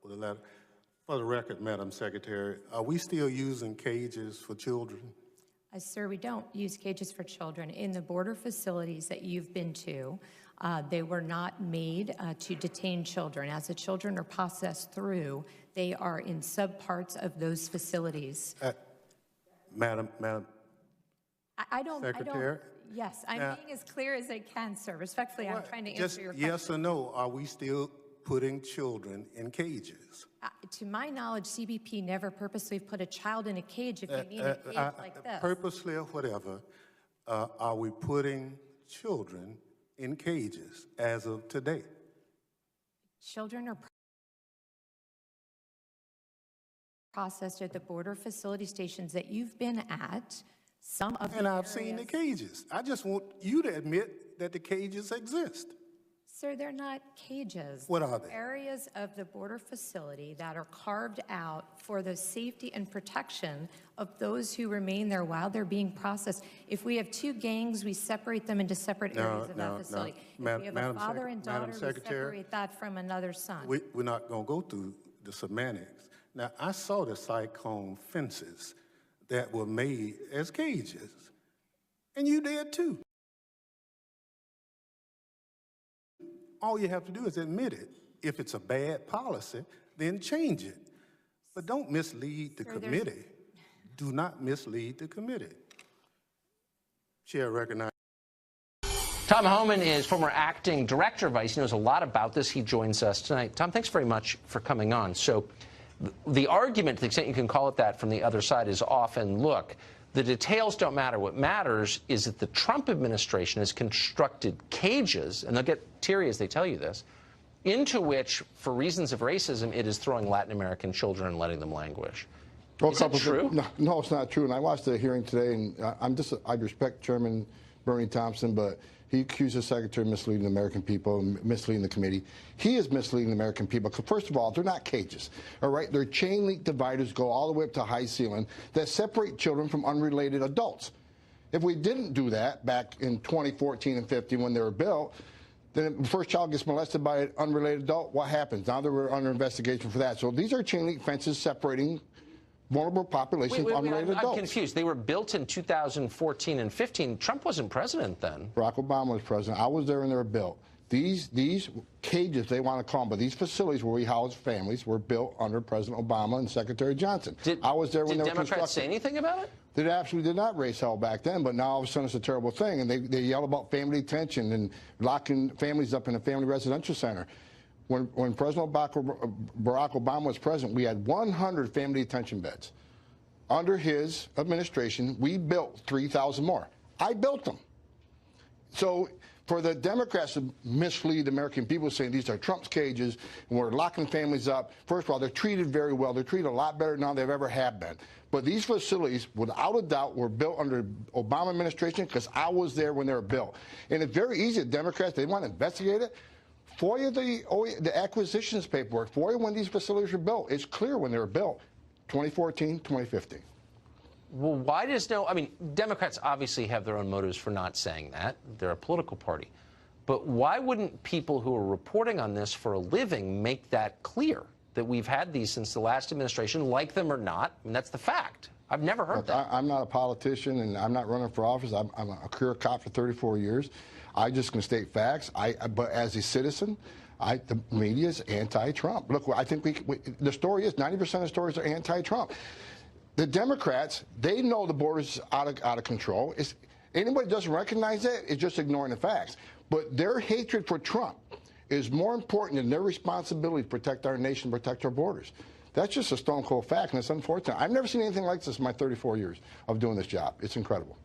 with a letter. For the record, Madam Secretary, are we still using cages for children? Sir, we don't use cages for children. In the border facilities that you've been to, they were not made to detain children. As the children are processed through, they are in subparts of those facilities. Madam I Secretary? don't, yes, I'm being as clear as I can, sir. Respectfully, I'm trying to answer your question. Yes or no, are we still putting children in cages? To my knowledge, CBP never purposely put a child in a cage if you mean a cage like this. Purposely or whatever, are we putting children in cages as of today? Children are processed at the border facility stations that you've been at. Some of and I've seen the cages. I just want you to admit that the cages exist. Sir, they're not cages. What are they? Areas of the border facility that are carved out for the safety and protection of those who remain there while they're being processed. If we have two gangs, we separate them into separate areas of that facility. If we have a father and daughter, we separate that from another son. We're not going to go through the semantics. Now, I saw the cyclone fences that were made as cages, and you did too. All you have to do is admit it. If it's a bad policy, then change it. But don't mislead the committee. Do not mislead the committee. Chair recognizes. Tom Homan is former acting director of ICE. He knows a lot about this. He joins us tonight. Tom, thanks very much for coming on. So the argument, to the extent you can call it that, from the other side is often, look, the details don't matter. What matters is that the Trump administration has constructed cages, and they'll get teary as they tell you this, into which, for reasons of racism, it is throwing Latin American children and letting them languish. Well, is that true? No, it's not true. And I watched the hearing today, and I respect Chairman Bernie Thompson, but he accused the Secretary of misleading the American people and misleading the committee. He is misleading the American people because, first of all, they're not cages, all right? They're chain link dividers, go all the way up to high ceiling, that separate children from unrelated adults. If we didn't do that back in 2014 and 15 when they were built, then the first child gets molested by an unrelated adult, what happens? Now they were under investigation for that. So these are chain link fences separating vulnerable populations from unrelated adults. I'm confused. They were built in 2014 and 15. Trump wasn't president then. Barack Obama was president. I was there when they were built. These cages, they want to call them, but these facilities where we house families were built under President Obama and Secretary Johnson. I was there when they were constructed. Did Democrats say anything about it? They absolutely did not raise hell back then, but now all of a sudden it's a terrible thing. And they yell about family detention and locking families up in a family residential center. When President Barack Obama was president, we had 100 family detention beds. Under his administration, we built 3,000 more. I built them. So for the Democrats to mislead the American people saying these are Trump's cages and we're locking families up, first of all, they're treated very well. They're treated a lot better now than they've ever have been. But these facilities, without a doubt, were built under Obama administration because I was there when they were built. And it's very easy. The Democrats, they want to investigate it. FOIA the acquisitions paperwork. FOIA when these facilities were built. It's clear when they were built, 2014, 2015. Well, why does I mean, Democrats obviously have their own motives for not saying that. They're a political party. But why wouldn't people who are reporting on this for a living make that clear, that we've had these since the last administration, like them or not? I mean, that's the fact. I've never heard that. I'm not a politician, and I'm not running for office. I'm a career cop for 34 years. I just can state facts. But as a citizen, the media is anti-Trump. Look, I think the story is 90% of the stories are anti-Trump. The Democrats, they know the border's out of control. Anybody who doesn't recognize that is just ignoring the facts. But their hatred for Trump is more important than their responsibility to protect our nation, protect our borders. That's just a stone cold fact, and it's unfortunate. I've never seen anything like this in my 34 years of doing this job. It's incredible.